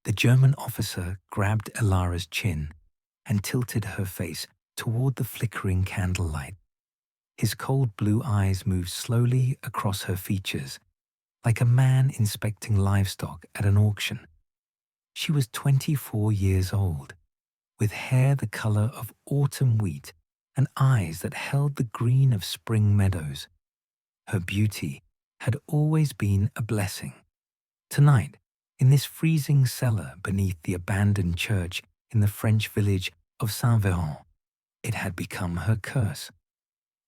The German officer grabbed Elara's chin and tilted her face toward the flickering candlelight. His cold blue eyes moved slowly across her features, like a man inspecting livestock at an auction. She was 24 years old, with hair the color of autumn wheat and eyes that held the green of spring meadows. Her beauty had always been a blessing. Tonight, in this freezing cellar beneath the abandoned church in the French village of Saint-Véran, it had become her curse.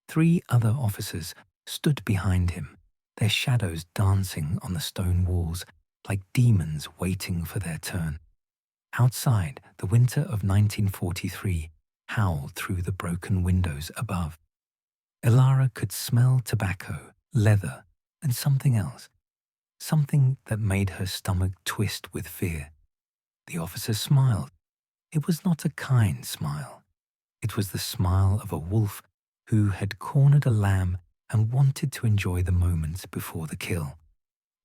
3 other officers stood behind him, their shadows dancing on the stone walls like demons waiting for their turn. Outside, the winter of 1943 howled through the broken windows above. Elara could smell tobacco, leather, and something else, something that made her stomach twist with fear. The officer smiled. It was not a kind smile. It was the smile of a wolf who had cornered a lamb and wanted to enjoy the moments before the kill.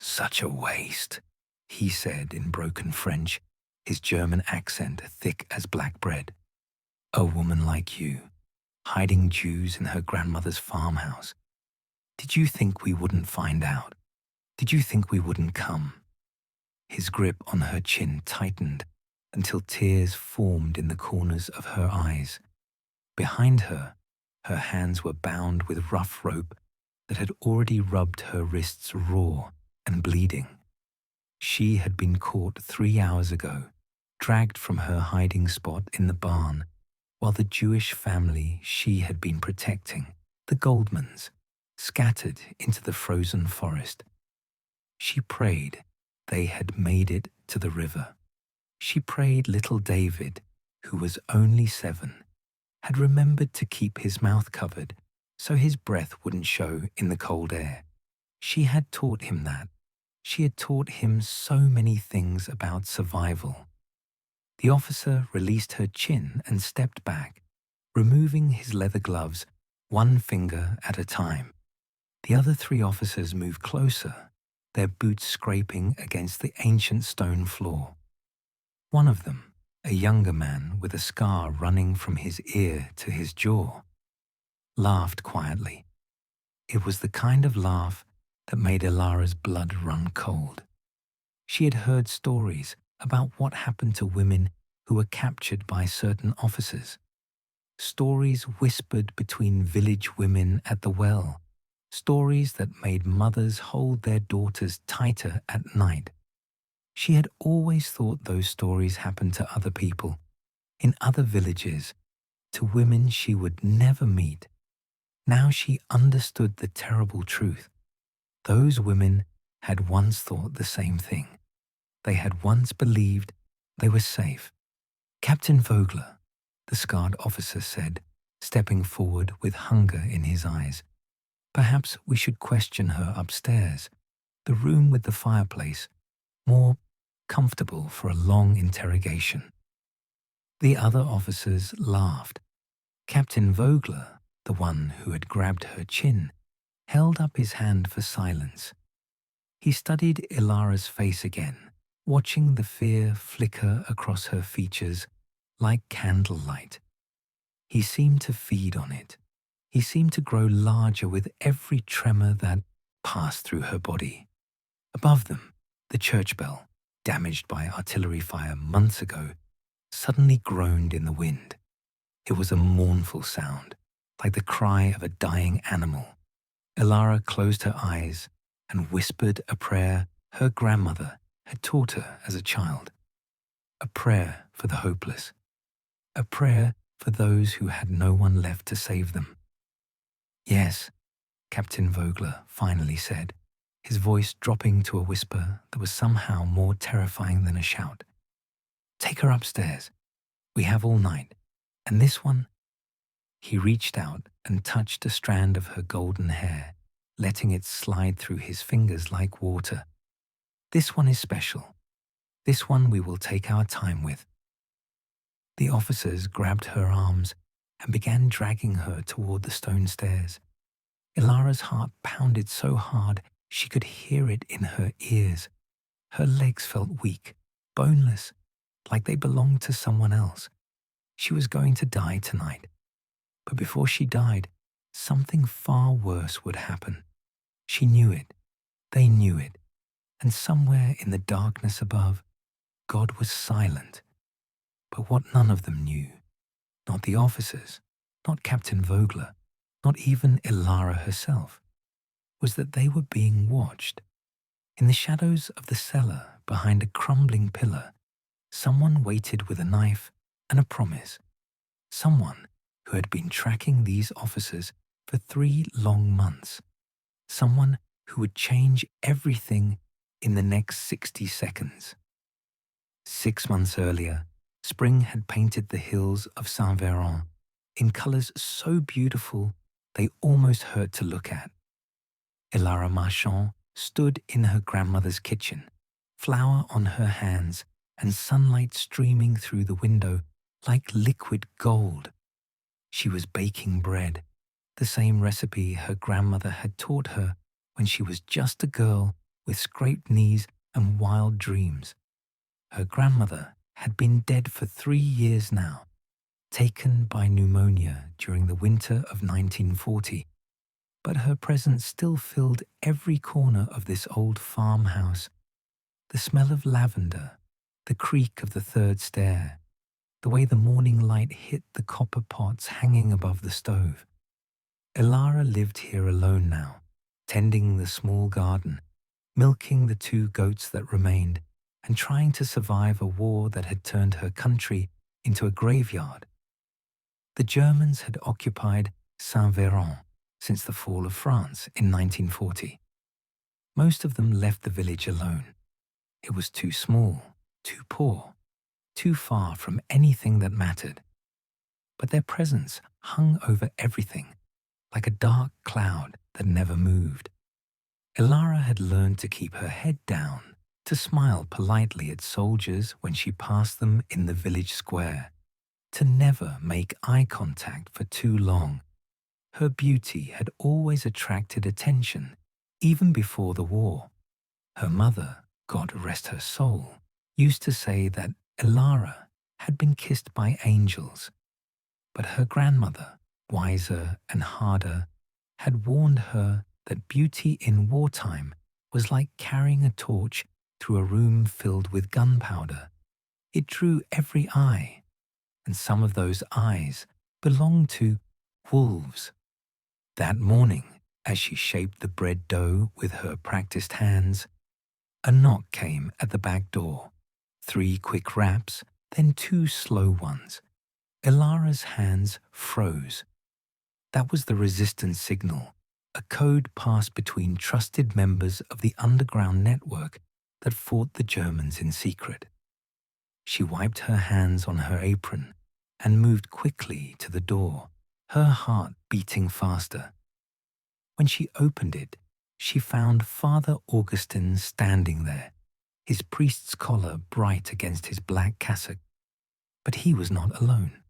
"Such a waste," he said in broken French, his German accent thick as black bread. "A woman like you, hiding Jews in her grandmother's farmhouse. Did you think we wouldn't find out? Did you think we wouldn't come?" His grip on her chin tightened until tears formed in the corners of her eyes. Behind her, her hands were bound with rough rope that had already rubbed her wrists raw and bleeding. She had been caught 3 hours ago, dragged from her hiding spot in the barn, while the Jewish family she had been protecting, the Goldmans, scattered into the frozen forest. She prayed they had made it to the river. She prayed little David, who was only 7, had remembered to keep his mouth covered so his breath wouldn't show in the cold air. She had taught him that. She had taught him so many things about survival. The officer released her chin and stepped back, removing his leather gloves 1 finger at a time. The other 3 officers moved closer, their boots scraping against the ancient stone floor. One of them, a younger man with a scar running from his ear to his jaw, laughed quietly. It was the kind of laugh that made Elara's blood run cold. She had heard stories about what happened to women who were captured by certain officers. Stories whispered between village women at the well. Stories that made mothers hold their daughters tighter at night. She had always thought those stories happened to other people, in other villages, to women she would never meet. Now she understood the terrible truth. Those women had once thought the same thing. They had once believed they were safe. "Captain Vogler," the scarred officer said, stepping forward with hunger in his eyes. "Perhaps we should question her upstairs, the room with the fireplace, more comfortable for a long interrogation." The other officers laughed. Captain Vogler, the one who had grabbed her chin, held up his hand for silence. He studied Elara's face again, watching the fear flicker across her features like candlelight. He seemed to feed on it. He seemed to grow larger with every tremor that passed through her body. Above them, the church bell, damaged by artillery fire months ago, suddenly groaned in the wind. It was a mournful sound, like the cry of a dying animal. Elara closed her eyes and whispered a prayer her grandmother had taught her as a child. A prayer for the hopeless. A prayer for those who had no one left to save them. "Yes," Captain Vogler finally said, his voice dropping to a whisper that was somehow more terrifying than a shout. "Take her upstairs. We have all night. And this one?" He reached out and touched a strand of her golden hair, letting it slide through his fingers like water. "This one is special. This one we will take our time with." The officers grabbed her arms and began dragging her toward the stone stairs. Elara's heart pounded so hard she could hear it in her ears. Her legs felt weak, boneless, like they belonged to someone else. She was going to die tonight. But before she died, something far worse would happen. She knew it. They knew it. And somewhere in the darkness above, God was silent. But what none of them knew, not the officers, not Captain Vogler, not even Elara herself, was that they were being watched. In the shadows of the cellar, behind a crumbling pillar, someone waited with a knife and a promise. Someone who had been tracking these officers for 3 long months. Someone who would change everything in the next 60 seconds. 6 months earlier, spring had painted the hills of Saint-Véran in colors so beautiful they almost hurt to look at. Elara Marchand stood in her grandmother's kitchen, flour on her hands and sunlight streaming through the window like liquid gold. She was baking bread, the same recipe her grandmother had taught her when she was just a girl with scraped knees and wild dreams. Her grandmother had been dead for 3 years now, taken by pneumonia during the winter of 1940. But her presence still filled every corner of this old farmhouse. The smell of lavender, the creak of the 3rd stair, the way the morning light hit the copper pots hanging above the stove. Elara lived here alone now, tending the small garden, milking the 2 goats that remained, and trying to survive a war that had turned her country into a graveyard. The Germans had occupied Saint-Véran since the fall of France in 1940. Most of them left the village alone. It was too small, too poor, too far from anything that mattered. But their presence hung over everything, like a dark cloud that never moved. Elara had learned to keep her head down, to smile politely at soldiers when she passed them in the village square, to never make eye contact for too long. Her beauty had always attracted attention, even before the war. Her mother, God rest her soul, used to say that Elara had been kissed by angels. But her grandmother, wiser and harder, had warned her that beauty in wartime was like carrying a torch through a room filled with gunpowder. It drew every eye, and some of those eyes belonged to wolves. That morning, as she shaped the bread dough with her practiced hands, a knock came at the back door. 3 quick raps, then 2 slow ones. Elara's hands froze. That was the resistance signal, a code passed between trusted members of the underground network that fought the Germans in secret. She wiped her hands on her apron and moved quickly to the door, her heart beating faster. When she opened it, she found Father Augustin standing there, his priest's collar bright against his black cassock. But he was not alone.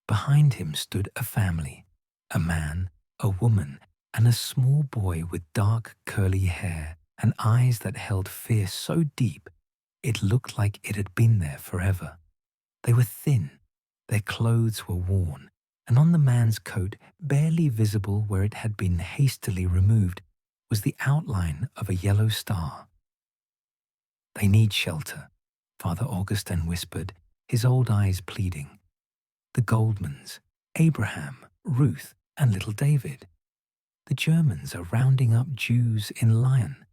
Behind him stood a family, a man, a woman, and a small boy with dark curly hair and eyes that held fear so deep it looked like it had been there forever. They were thin, their clothes were worn, and on the man's coat, barely visible where it had been hastily removed, was the outline of a yellow star. "They need shelter," Father Augustin whispered, his old eyes pleading. "The Goldmans, Abraham, Ruth, and little David. The Germans are rounding up Jews in Lyon.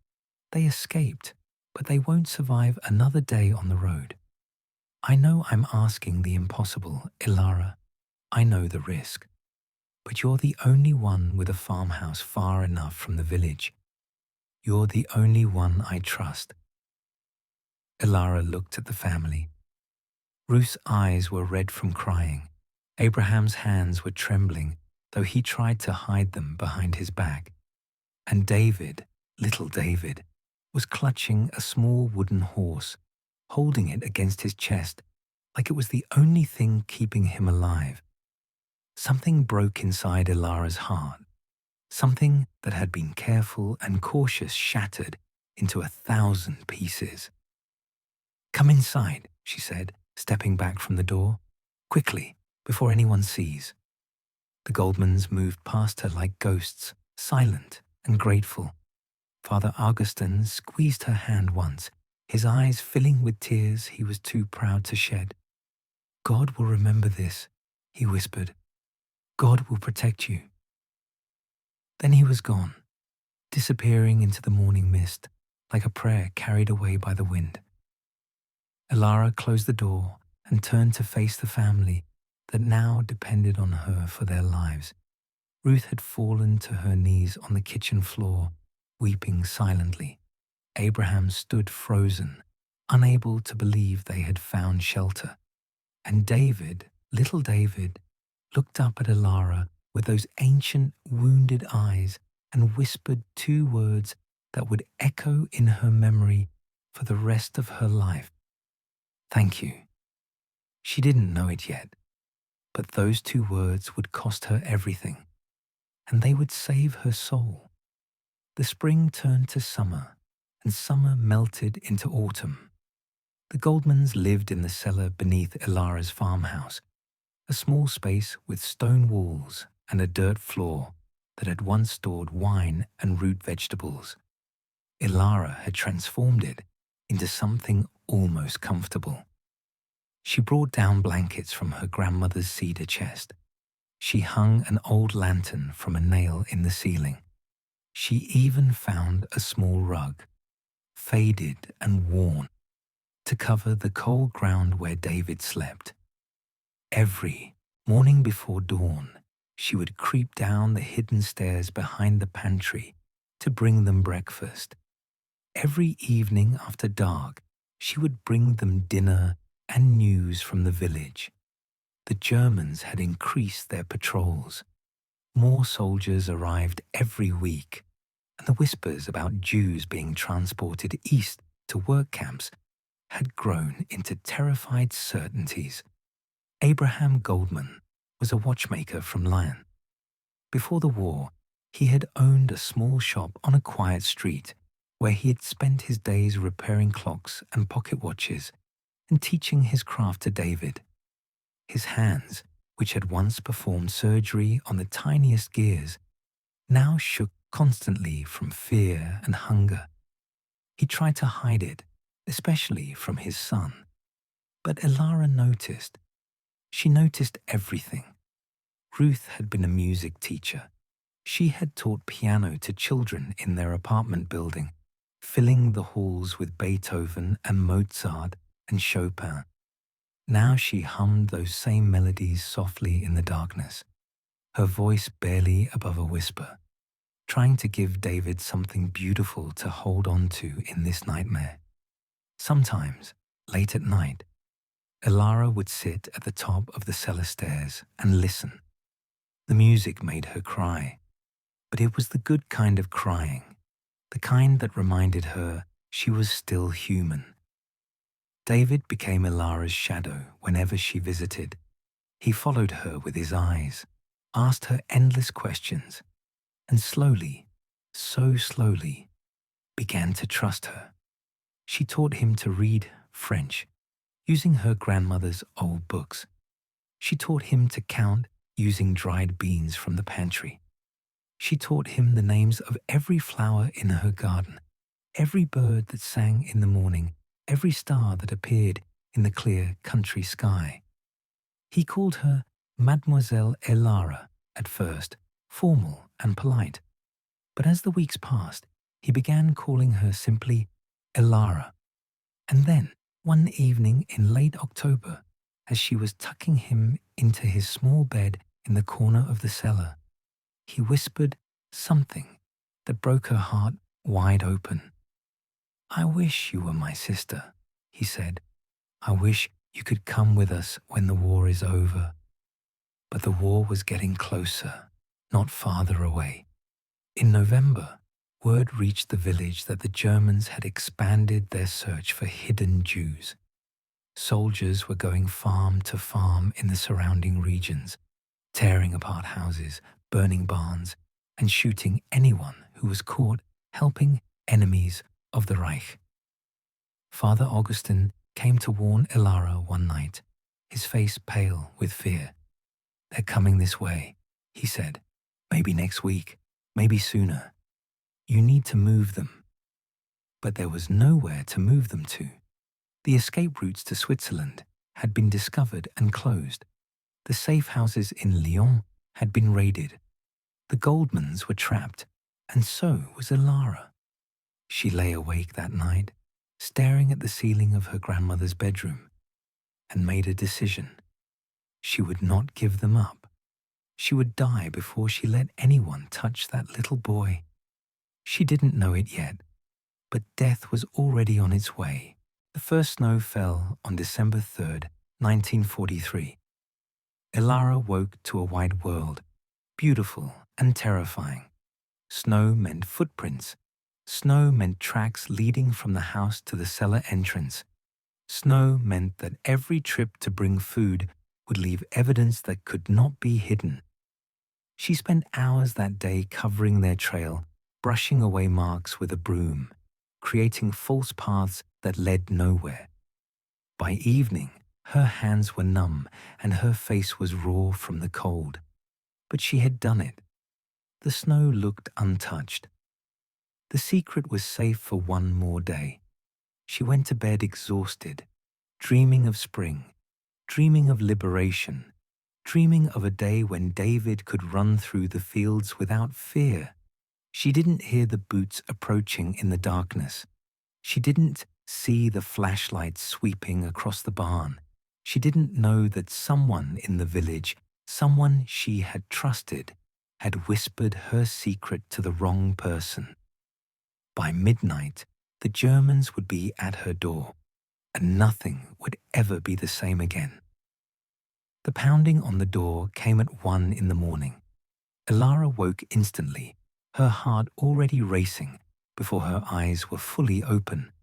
They escaped, but they won't survive another day on the road. I know I'm asking the impossible, Elara. I know the risk. But you're the only one with a farmhouse far enough from the village. You're the only one I trust." Elara looked at the family. Ruth's eyes were red from crying. Abraham's hands were trembling, though he tried to hide them behind his back. And David, little David, was clutching a small wooden horse, holding it against his chest like it was the only thing keeping him alive. Something broke inside Elara's heart. Something that had been careful and cautious shattered into 1,000 pieces. "Come inside," she said, stepping back from the door. "Quickly, before anyone sees." The Goldmans moved past her like ghosts, silent and grateful. Father Augustin squeezed her hand once, his eyes filling with tears he was too proud to shed. "God will remember this," he whispered. "God will protect you." Then he was gone, disappearing into the morning mist, like a prayer carried away by the wind. Elara closed the door and turned to face the family that now depended on her for their lives. Ruth had fallen to her knees on the kitchen floor, weeping silently. Abraham stood frozen, unable to believe they had found shelter. And David, little David, looked up at Elara with those ancient, wounded eyes and whispered 2 words that would echo in her memory for the rest of her life. "Thank you." She didn't know it yet, but those 2 words would cost her everything, and they would save her soul. The spring turned to summer, and summer melted into autumn. The Goldmans lived in the cellar beneath Elara's farmhouse, a small space with stone walls and a dirt floor that had once stored wine and root vegetables. Elara had transformed it into something almost comfortable. She brought down blankets from her grandmother's cedar chest. She hung an old lantern from a nail in the ceiling. She even found a small rug, faded and worn, to cover the cold ground where David slept. Every morning before dawn, she would creep down the hidden stairs behind the pantry to bring them breakfast. Every evening after dark, she would bring them dinner and news from the village. The Germans had increased their patrols. More soldiers arrived every week, and the whispers about Jews being transported east to work camps had grown into terrified certainties. Abraham Goldman was a watchmaker from Lyon. Before the war, he had owned a small shop on a quiet street where he had spent his days repairing clocks and pocket watches and teaching his craft to David. His hands, which had once performed surgery on the tiniest gears, now shook constantly from fear and hunger. He tried to hide it, especially from his son. But Elara noticed. She noticed everything. Ruth had been a music teacher. She had taught piano to children in their apartment building, filling the halls with Beethoven and Mozart and Chopin. Now she hummed those same melodies softly in the darkness, her voice barely above a whisper, trying to give David something beautiful to hold on to in this nightmare. Sometimes, late at night, Elara would sit at the top of the cellar stairs and listen. The music made her cry, but it was the good kind of crying, the kind that reminded her she was still human. David became Elara's shadow whenever she visited. He followed her with his eyes, asked her endless questions, and slowly, so slowly, began to trust her. She taught him to read French, using her grandmother's old books. She taught him to count using dried beans from the pantry. She taught him the names of every flower in her garden, every bird that sang in the morning, every star that appeared in the clear country sky. He called her Mademoiselle Elara at first, formal and polite. But as the weeks passed, he began calling her simply Elara. And then, one evening in late October, as she was tucking him into his small bed in the corner of the cellar, he whispered something that broke her heart wide open. "I wish you were my sister," he said. "I wish you could come with us when the war is over." But the war was getting closer, not farther away. In November, word reached the village that the Germans had expanded their search for hidden Jews. Soldiers were going farm to farm in the surrounding regions, tearing apart houses, burning barns, and shooting anyone who was caught helping enemies of the Reich. Father Augustin came to warn Elara one night, his face pale with fear. "They're coming this way," he said. "Maybe next week, maybe sooner. You need to move them." But there was nowhere to move them to. The escape routes to Switzerland had been discovered and closed. The safe houses in Lyon had been raided. The Goldmans were trapped, and so was Elara. She lay awake that night, staring at the ceiling of her grandmother's bedroom, and made a decision. She would not give them up. She would die before she let anyone touch that little boy. She didn't know it yet, but death was already on its way. The first snow fell on December 3rd, 1943. Elara woke to a wide world, beautiful and terrifying. Snow meant footprints. Snow meant tracks leading from the house to the cellar entrance. Snow meant that every trip to bring food would leave evidence that could not be hidden. She spent hours that day covering their trail, brushing away marks with a broom, creating false paths that led nowhere. By evening, her hands were numb and her face was raw from the cold. But she had done it. The snow looked untouched. The secret was safe for one more day. She went to bed exhausted, dreaming of spring, dreaming of liberation, dreaming of a day when David could run through the fields without fear. She didn't hear the boots approaching in the darkness. She didn't see the flashlights sweeping across the barn. She didn't know that someone in the village, someone she had trusted, had whispered her secret to the wrong person. By midnight, the Germans would be at her door, and nothing would ever be the same again. The pounding on the door came at 1 in the morning. Elara woke instantly, her heart already racing before her eyes were fully open.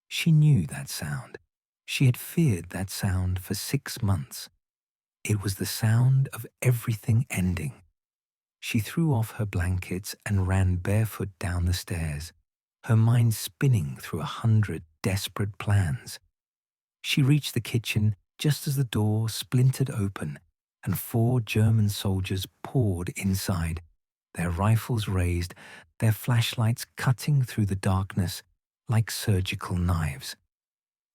She knew that sound. She had feared that sound for 6 months. It was the sound of everything ending. She threw off her blankets and ran barefoot down the stairs, her mind spinning through 100 desperate plans. She reached the kitchen just as the door splintered open and 4 German soldiers poured inside, their rifles raised, their flashlights cutting through the darkness like surgical knives.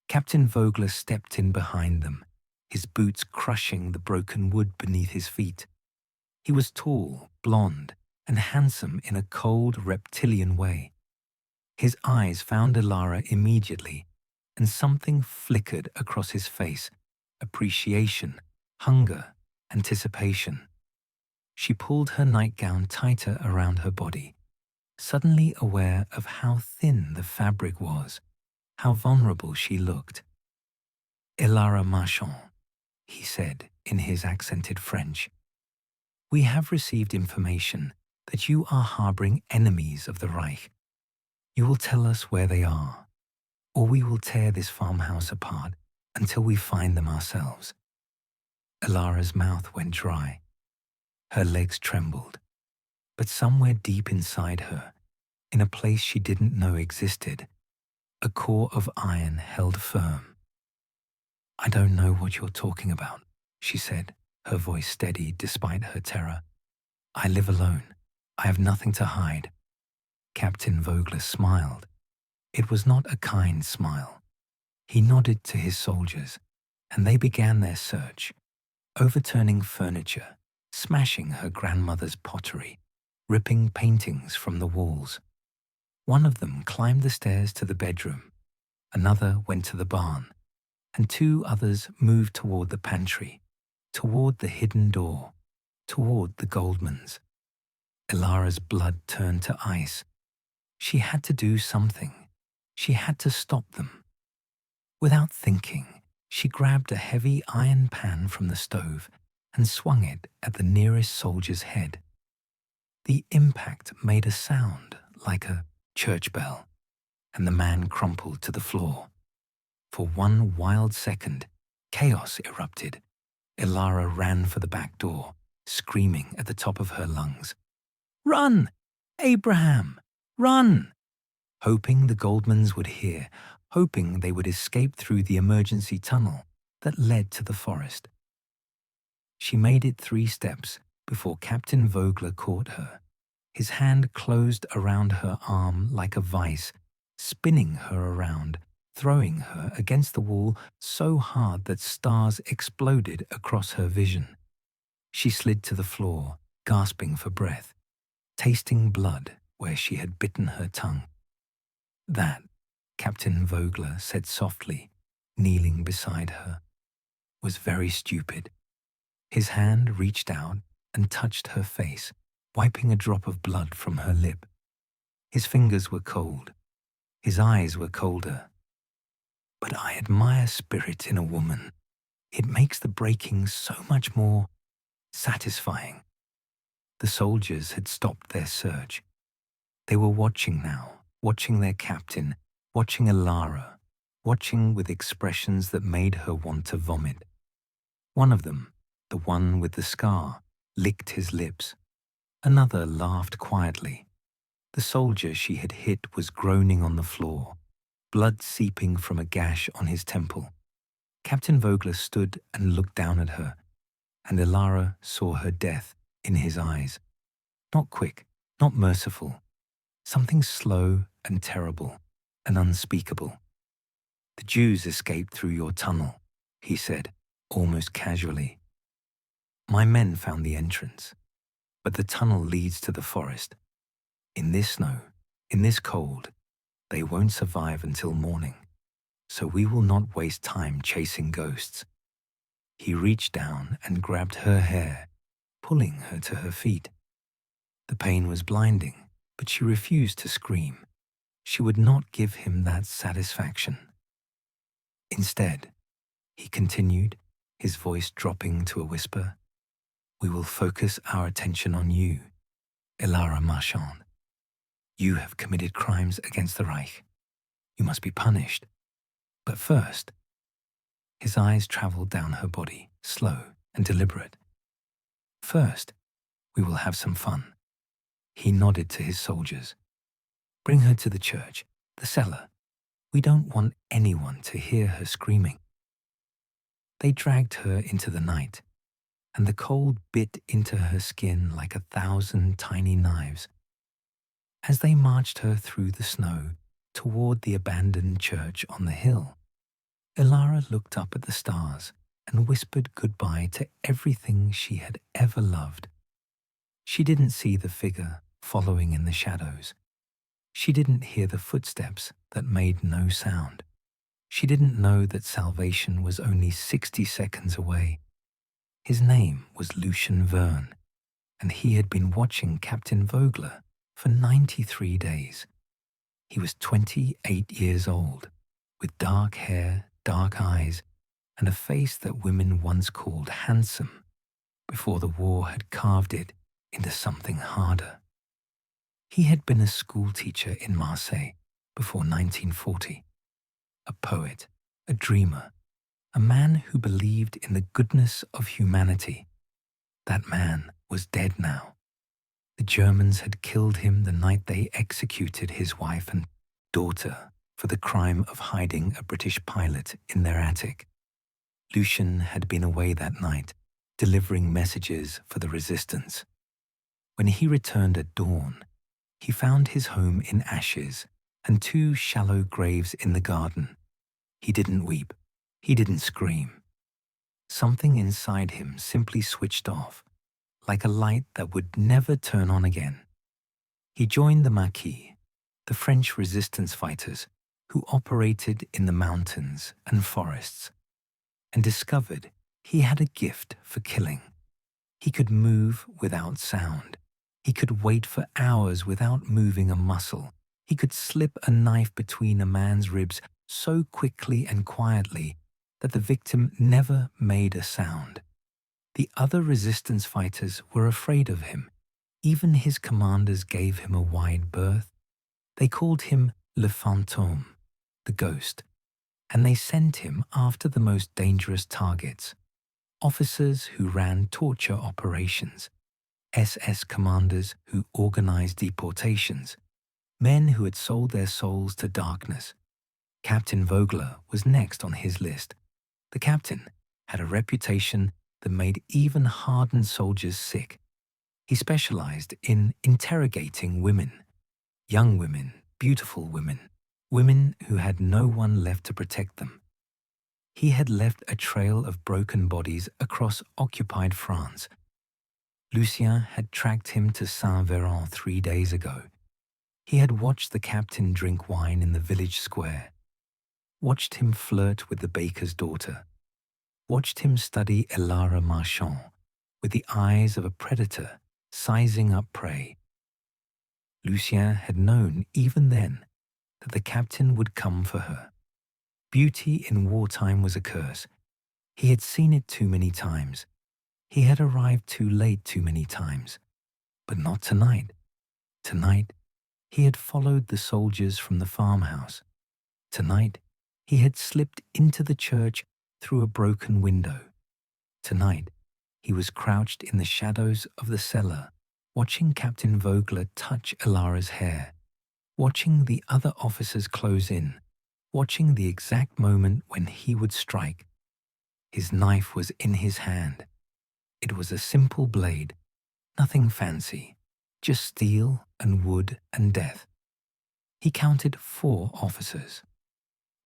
Captain Vogler stepped in behind them, his boots crushing the broken wood beneath his feet. He was tall, blond, and handsome in a cold, reptilian way. His eyes found Elara immediately, and something flickered across his face: appreciation, hunger, anticipation. She pulled her nightgown tighter around her body, suddenly aware of how thin the fabric was, how vulnerable she looked. "Elara Marchand," he said in his accented French, "we have received information that you are harboring enemies of the Reich. You will tell us where they are, or we will tear this farmhouse apart until we find them ourselves." Elara's mouth went dry. Her legs trembled. But somewhere deep inside her, in a place she didn't know existed, a core of iron held firm. "I don't know what you're talking about," she said, her voice steady despite her terror. "I live alone. I have nothing to hide." Captain Vogler smiled. It was not a kind smile. He nodded to his soldiers, and they began their search, overturning furniture, smashing her grandmother's pottery, ripping paintings from the walls. One of them climbed the stairs to the bedroom, another went to the barn, and 2 others moved toward the pantry, toward the hidden door, toward the Goldmans. Elara's blood turned to ice. She had to do something. She had to stop them. Without thinking, she grabbed a heavy iron pan from the stove and swung it at the nearest soldier's head. The impact made a sound like a church bell, and the man crumpled to the floor. For one wild second, chaos erupted. Elara ran for the back door, screaming at the top of her lungs, "Run! Abraham! Run!" Hoping the Goldmans would hear, hoping they would escape through the emergency tunnel that led to the forest. She made it 3 steps before Captain Vogler caught her. His hand closed around her arm like a vice, spinning her around, throwing her against the wall so hard that stars exploded across her vision. She slid to the floor, gasping for breath, tasting blood where she had bitten her tongue. That, Captain Vogler said softly, kneeling beside her, was very stupid. His hand reached out and touched her face, wiping a drop of blood from her lip. His fingers were cold. His eyes were colder. But I admire spirit in a woman. It makes the breaking so much more satisfying. The soldiers had stopped their search. They were watching now, watching their captain, watching Elara, watching with expressions that made her want to vomit. One of them, the one with the scar, licked his lips. Another laughed quietly. The soldier she had hit was groaning on the floor, blood seeping from a gash on his temple. Captain Vogler stood and looked down at her, and Elara saw her death in his eyes. Not quick, not merciful. Something slow and terrible and unspeakable. "The Jews escaped through your tunnel," he said, almost casually. "My men found the entrance, but the tunnel leads to the forest. In this snow, in this cold, they won't survive until morning, so we will not waste time chasing ghosts." He reached down and grabbed her hair, pulling her to her feet. The pain was blinding, but she refused to scream. She would not give him that satisfaction. Instead, he continued, his voice dropping to a whisper, "We will focus our attention on you, Elara Marchand. You have committed crimes against the Reich. You must be punished. But first," his eyes traveled down her body, slow and deliberate. "First, we will have some fun." He nodded to his soldiers. "Bring her to the church, the cellar. We don't want anyone to hear her screaming." They dragged her into the night, and the cold bit into her skin like 1,000 tiny knives. As they marched her through the snow toward the abandoned church on the hill, Elara looked up at the stars and whispered goodbye to everything she had ever loved. She didn't see the figure following in the shadows. She didn't hear the footsteps that made no sound. She didn't know that salvation was only 60 seconds away. His name was Lucian Verne, and he had been watching Captain Vogler for 93 days. He was 28 years old, with dark hair, dark eyes, and a face that women once called handsome, before the war had carved it into something harder. He had been a schoolteacher in Marseille before 1940, a poet, a dreamer, a man who believed in the goodness of humanity. That man was dead now. The Germans had killed him the night they executed his wife and daughter for the crime of hiding a British pilot in their attic. Lucian had been away that night, delivering messages for the resistance. When he returned at dawn, he found his home in ashes and 2 shallow graves in the garden. He didn't weep. He didn't scream. Something inside him simply switched off, like a light that would never turn on again. He joined the Maquis, the French resistance fighters who operated in the mountains and forests, and discovered he had a gift for killing. He could move without sound. He could wait for hours without moving a muscle. He could slip a knife between a man's ribs so quickly and quietly that the victim never made a sound. The other resistance fighters were afraid of him. Even his commanders gave him a wide berth. They called him le Fantôme, the ghost, and they sent him after the most dangerous targets: officers who ran torture operations, SS commanders who organized deportations, men who had sold their souls to darkness, Captain Vogler was next on his list. The captain had a reputation that made even hardened soldiers sick. He specialized in interrogating women, young women, beautiful women, women who had no one left to protect them. He had left a trail of broken bodies across occupied France. Lucien had tracked him to Saint-Véran 3 days ago. He had watched the captain drink wine in the village square, watched him flirt with the baker's daughter, watched him study Elara Marchand with the eyes of a predator sizing up prey. Lucien had known even then that the captain would come for her. Beauty in wartime was a curse. He had seen it too many times. He had arrived too late too many times. But not tonight. Tonight, he had followed the soldiers from the farmhouse. Tonight, he had slipped into the church through a broken window. Tonight, he was crouched in the shadows of the cellar, watching Captain Vogler touch Elara's hair, watching the other officers close in, watching the exact moment when he would strike. His knife was in his hand. It was a simple blade, nothing fancy, just steel and wood and death. He counted 4 officers.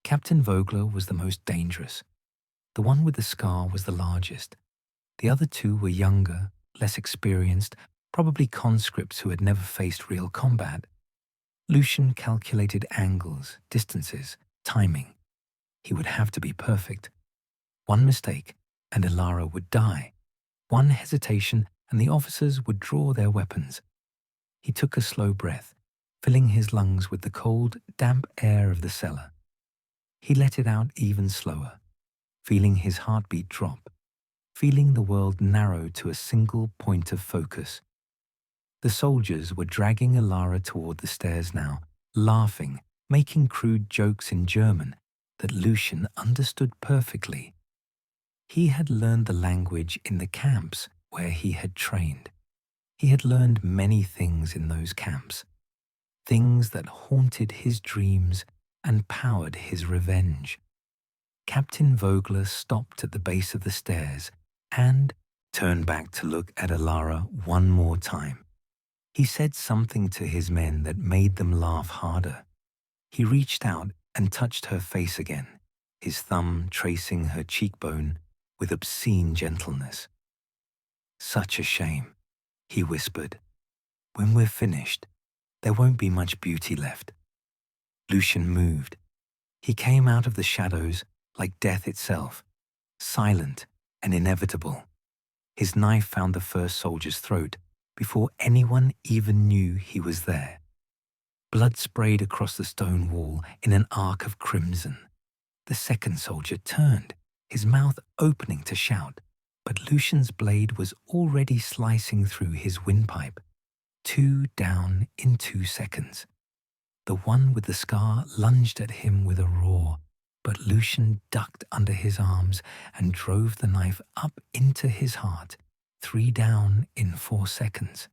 Captain Vogler was the most dangerous. The one with the scar was the largest. The other 2 were younger, less experienced, probably conscripts who had never faced real combat. Lucien calculated angles, distances, timing. He would have to be perfect. One mistake, and Elara would die. One hesitation, and the officers would draw their weapons. He took a slow breath, filling his lungs with the cold, damp air of the cellar. He let it out even slower, feeling his heartbeat drop, feeling the world narrow to a single point of focus. The soldiers were dragging Elara toward the stairs now, laughing, making crude jokes in German that Lucien understood perfectly. He had learned the language in the camps where he had trained. He had learned many things in those camps, things that haunted his dreams and powered his revenge. Captain Vogler stopped at the base of the stairs and turned back to look at Elara one more time. He said something to his men that made them laugh harder. He reached out and touched her face again, his thumb tracing her cheekbone with obscene gentleness. "Such a shame," he whispered. "When we're finished, there won't be much beauty left." Lucien moved. He came out of the shadows like death itself, silent and inevitable. His knife found the first soldier's throat before anyone even knew he was there. Blood sprayed across the stone wall in an arc of crimson. The second soldier turned, his mouth opening to shout, but Lucien's blade was already slicing through his windpipe. 2 down in 2 seconds. The one with the scar lunged at him with a roar, but Lucien ducked under his arms and drove the knife up into his heart. 3 down in 4 seconds.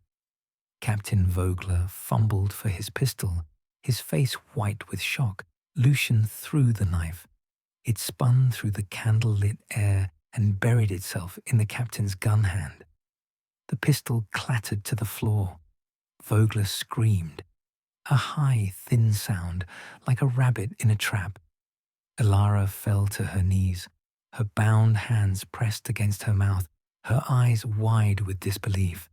Captain Vogler fumbled for his pistol, his face white with shock. Lucien threw the knife. It spun through the candle-lit air and buried itself in the captain's gun hand. The pistol clattered to the floor. Vogler screamed, a high, thin sound like a rabbit in a trap. Elara fell to her knees, her bound hands pressed against her mouth, her eyes wide with disbelief.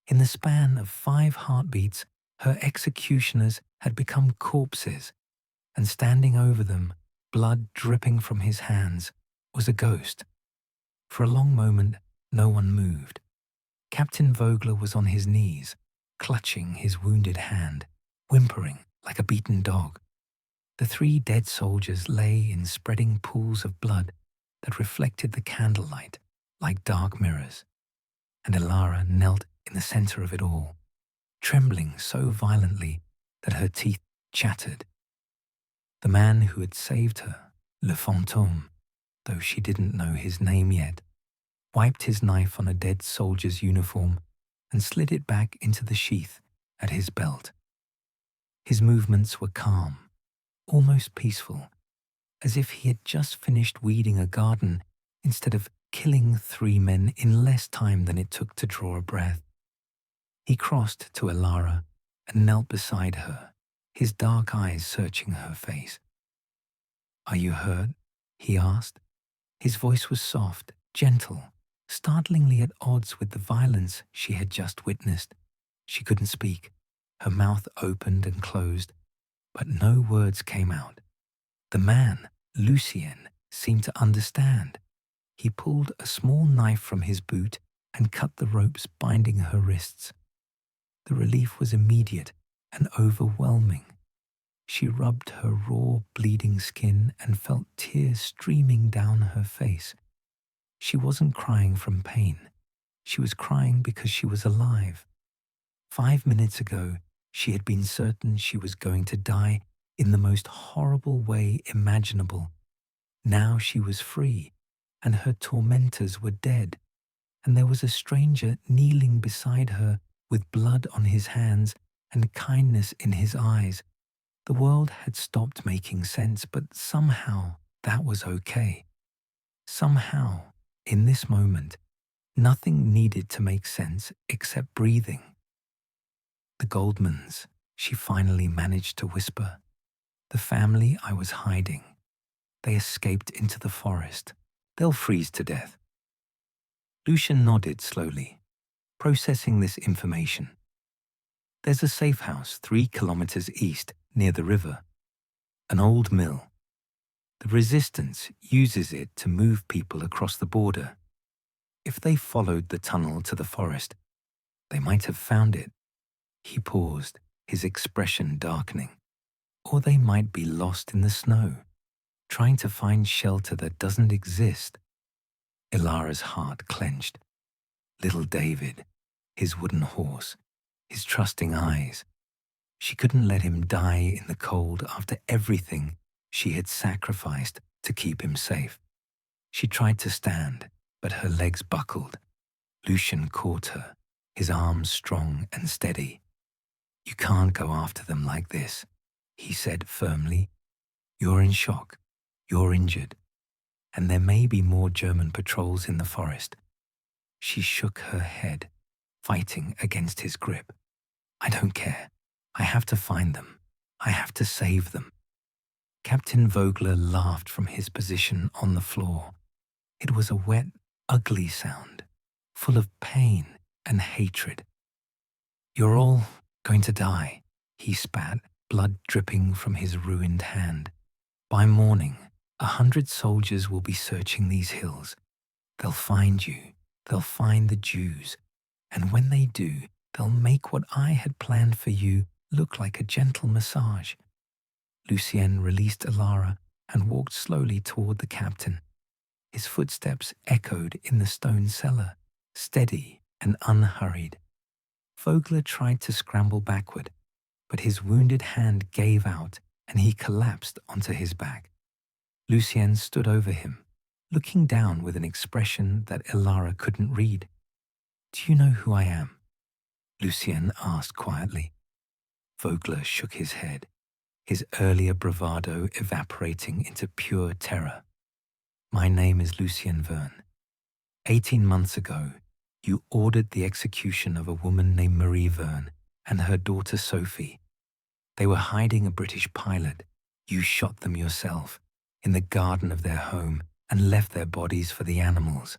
In the span of 5 heartbeats, her executioners had become corpses, and standing over them, blood dripping from his hands, was a ghost. For a long moment, no one moved. Captain Vogler was on his knees, clutching his wounded hand, whimpering like a beaten dog. The 3 dead soldiers lay in spreading pools of blood that reflected the candlelight like dark mirrors, and Elara knelt in the center of it all, trembling so violently that her teeth chattered. The man who had saved her, le Fantôme, though she didn't know his name yet, wiped his knife on a dead soldier's uniform and slid it back into the sheath at his belt. His movements were calm, almost peaceful, as if he had just finished weeding a garden instead of killing 3 men in less time than it took to draw a breath. He crossed to Elara and knelt beside her, his dark eyes searching her face. "Are you hurt?" he asked. His voice was soft, gentle, startlingly at odds with the violence she had just witnessed. She couldn't speak. Her mouth opened and closed, but no words came out. The man, Lucien, seemed to understand. He pulled a small knife from his boot and cut the ropes binding her wrists. The relief was immediate and overwhelming. She rubbed her raw, bleeding skin and felt tears streaming down her face. She wasn't crying from pain. She was crying because she was alive. 5 minutes ago, she had been certain she was going to die in the most horrible way imaginable. Now she was free, and her tormentors were dead, and there was a stranger kneeling beside her with blood on his hands and kindness in his eyes. The world had stopped making sense, but somehow that was okay. Somehow, in this moment, nothing needed to make sense except breathing. "The Goldmans," she finally managed to whisper. "The family I was hiding. They escaped into the forest. They'll freeze to death." Lucien nodded slowly, processing this information. "There's a safe house 3 kilometers east, near the river. An old mill. The resistance uses it to move people across the border. If they followed the tunnel to the forest, they might have found it." He paused, his expression darkening. "Or they might be lost in the snow, trying to find shelter that doesn't exist." Elara's heart clenched. Little David, his wooden horse, his trusting eyes. She couldn't let him die in the cold after everything she had sacrificed to keep him safe. She tried to stand, but her legs buckled. Lucien caught her, his arms strong and steady. "You can't go after them like this," he said firmly. "You're in shock. You're injured. And there may be more German patrols in the forest." She shook her head, fighting against his grip. "I don't care. I have to find them. I have to save them." Captain Vogler laughed from his position on the floor. It was a wet, ugly sound, full of pain and hatred. "You're all going to die," he spat, blood dripping from his ruined hand. "By morning, 100 soldiers will be searching these hills. They'll find you. They'll find the Jews. And when they do, they'll make what I had planned for you look like a gentle massage." Lucien released Elara and walked slowly toward the captain. His footsteps echoed in the stone cellar, steady and unhurried. Vogler tried to scramble backward, but his wounded hand gave out and he collapsed onto his back. Lucien stood over him, looking down with an expression that Elara couldn't read. "Do you know who I am?" Lucien asked quietly. Vogler shook his head, his earlier bravado evaporating into pure terror. "My name is Lucien Verne. 18 months ago, you ordered the execution of a woman named Marie Verne and her daughter Sophie. They were hiding a British pilot. You shot them yourself in the garden of their home and left their bodies for the animals."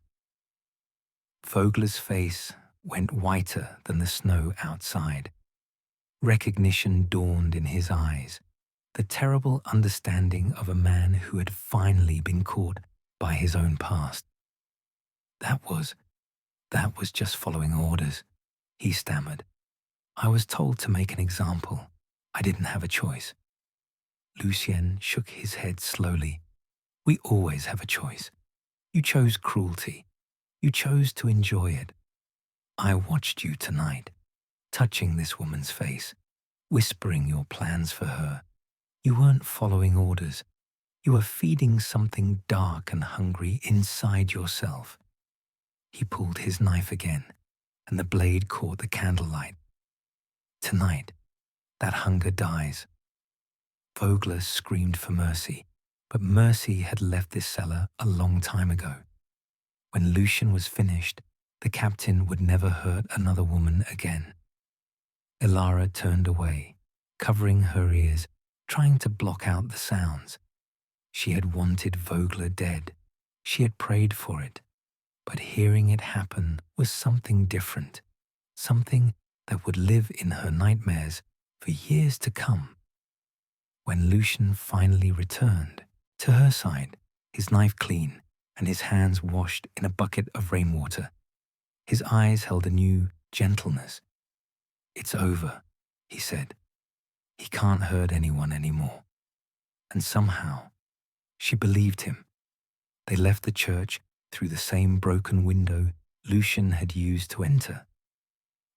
Vogler's face went whiter than the snow outside. Recognition dawned in his eyes, the terrible understanding of a man who had finally been caught by his own past. That was just following orders," he stammered. "I was told to make an example. I didn't have a choice." Lucien shook his head slowly. "We always have a choice. You chose cruelty. You chose to enjoy it. I watched you tonight, touching this woman's face, whispering your plans for her. You weren't following orders. You were feeding something dark and hungry inside yourself." He pulled his knife again, and the blade caught the candlelight. "Tonight, that hunger dies." Vogler screamed for mercy. But mercy had left this cellar a long time ago. When Lucian was finished, the captain would never hurt another woman again. Elara turned away, covering her ears, trying to block out the sounds. She had wanted Vogler dead. She had prayed for it. But hearing it happen was something different, something that would live in her nightmares for years to come. When Lucian finally returned, to her side, his knife clean and his hands washed in a bucket of rainwater, his eyes held a new gentleness. "It's over," he said. "He can't hurt anyone anymore." And somehow, she believed him. They left the church through the same broken window Lucian had used to enter.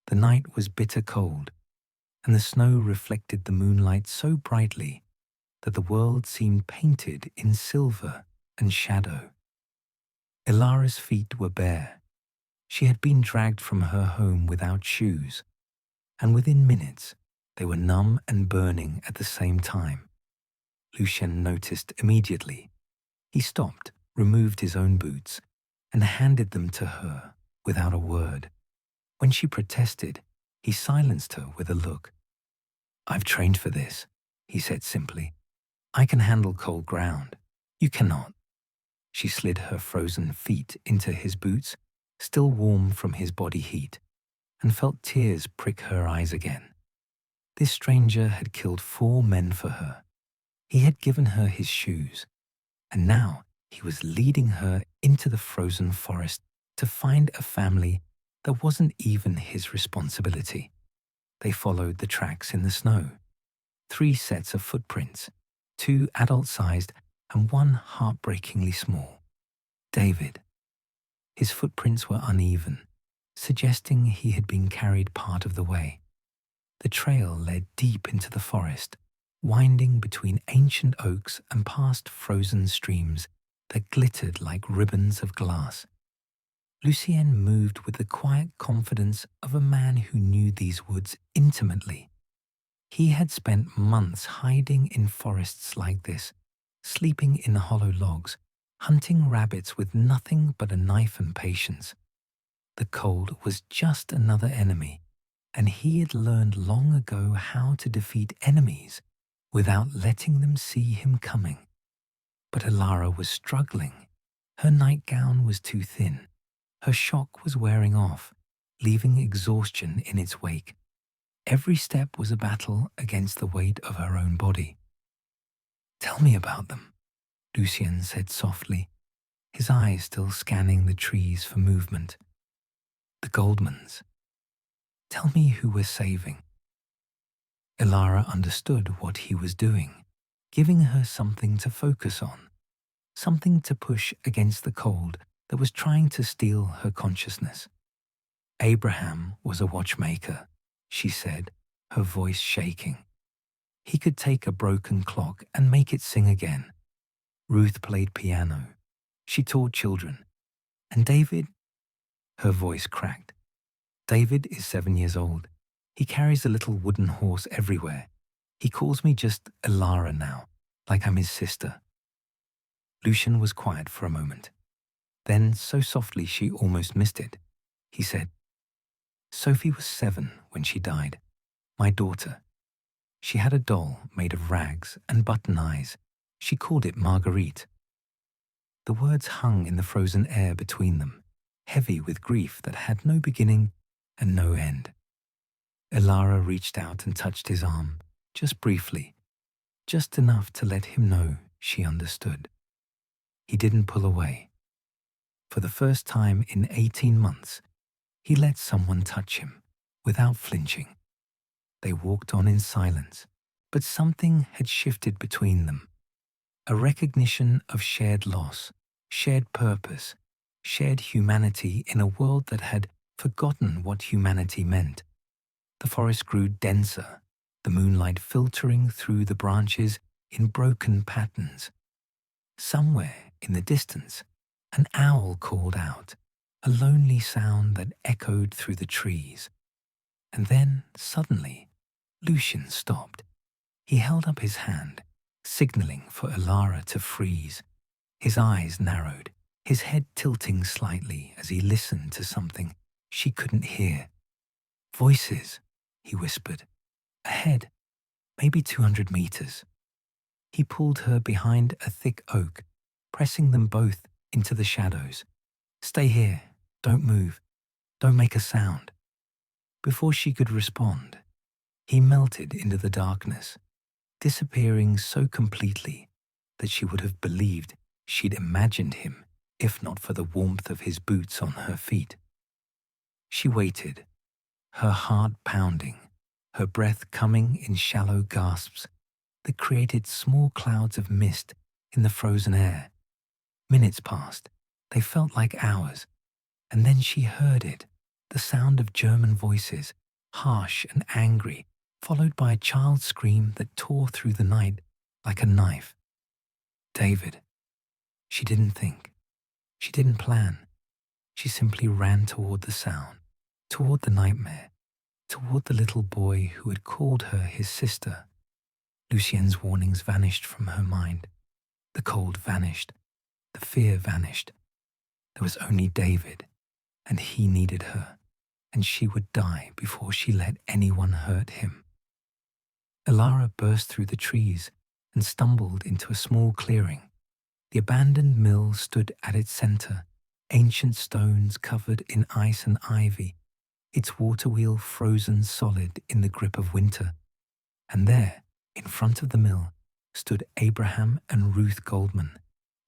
The night was bitter cold, and the snow reflected the moonlight so brightly that the world seemed painted in silver and shadow. Elara's feet were bare. She had been dragged from her home without shoes, and within minutes they were numb and burning at the same time. Lucian noticed immediately. He stopped, removed his own boots, and handed them to her without a word. When she protested, he silenced her with a look. "I've trained for this," he said simply. "I can handle cold ground. You cannot." She slid her frozen feet into his boots, still warm from his body heat, and felt tears prick her eyes again. This stranger had killed 4 men for her. He had given her his shoes, and now he was leading her into the frozen forest to find a family that wasn't even his responsibility. They followed the tracks in the snow. 3 sets of footprints, 2 adult-sized and 1 heartbreakingly small. David. His footprints were uneven, suggesting he had been carried part of the way. The trail led deep into the forest, winding between ancient oaks and past frozen streams that glittered like ribbons of glass. Lucien moved with the quiet confidence of a man who knew these woods intimately. He had spent months hiding in forests like this, sleeping in hollow logs, hunting rabbits with nothing but a knife and patience. The cold was just another enemy, and he had learned long ago how to defeat enemies without letting them see him coming. But Elara was struggling. Her nightgown was too thin. Her shock was wearing off, leaving exhaustion in its wake. Every step was a battle against the weight of her own body. "Tell me about them," Lucien said softly, his eyes still scanning the trees for movement. "The Goldmans. Tell me who we're saving." Elara understood what he was doing, giving her something to focus on, something to push against the cold that was trying to steal her consciousness. "Abraham was a watchmaker," she said, her voice shaking. "He could take a broken clock and make it sing again. Ruth played piano. She taught children. And David," her voice cracked. "David is 7 years old. He carries a little wooden horse everywhere. He calls me just Elara now, like I'm his sister." Lucien was quiet for a moment. Then, so softly she almost missed it, he said, "Sophie was 7 when she died. My daughter. She had a doll made of rags and button eyes. She called it Marguerite." The words hung in the frozen air between them, heavy with grief that had no beginning and no end. Elara reached out and touched his arm, just briefly, just enough to let him know she understood. He didn't pull away. For the first time in 18 months, he let someone touch him, without flinching. They walked on in silence, but something had shifted between them. A recognition of shared loss, shared purpose, shared humanity in a world that had forgotten what humanity meant. The forest grew denser, the moonlight filtering through the branches in broken patterns. Somewhere in the distance, an owl called out, a lonely sound that echoed through the trees. And then, suddenly, Lucien stopped. He held up his hand, signaling for Elara to freeze. His eyes narrowed, his head tilting slightly as he listened to something she couldn't hear. Voices, he whispered. Ahead, maybe 200 meters. He pulled her behind a thick oak, pressing them both into the shadows. Stay here. Don't move. Don't make a sound. Before she could respond, he melted into the darkness, disappearing so completely that she would have believed she'd imagined him if not for the warmth of his boots on her feet. She waited, her heart pounding, her breath coming in shallow gasps that created small clouds of mist in the frozen air. Minutes passed. They felt like hours. And then she heard it, the sound of German voices, harsh and angry, followed by a child's scream that tore through the night like a knife. David. She didn't think. She didn't plan. She simply ran toward the sound, toward the nightmare, toward the little boy who had called her his sister. Lucien's warnings vanished from her mind. The cold vanished. The fear vanished. There was only David, and he needed her, and she would die before she let anyone hurt him. Elara burst through the trees and stumbled into a small clearing. The abandoned mill stood at its center, ancient stones covered in ice and ivy, its water wheel frozen solid in the grip of winter. And there, in front of the mill, stood Abraham and Ruth Goldman,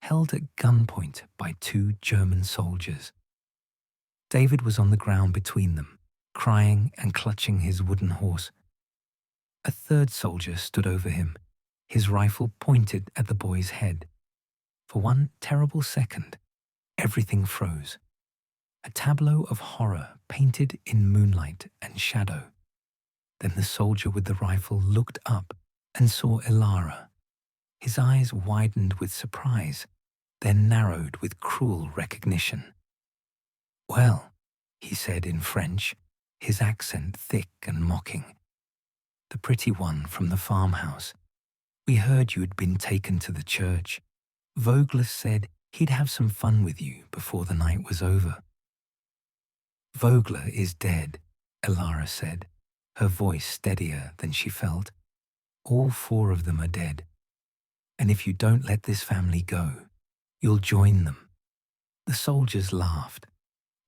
held at gunpoint by 2 German soldiers. David was on the ground between them, crying and clutching his wooden horse. A 3rd soldier stood over him, his rifle pointed at the boy's head. For one terrible second, everything froze. A tableau of horror painted in moonlight and shadow. Then the soldier with the rifle looked up and saw Elara. His eyes widened with surprise, then narrowed with cruel recognition. Well, he said in French, his accent thick and mocking. The pretty one from the farmhouse. We heard you had been taken to the church. Vogler said he'd have some fun with you before the night was over. Vogler is dead, Elara said, her voice steadier than she felt. All 4 of them are dead. And if you don't let this family go, you'll join them. The soldiers laughed,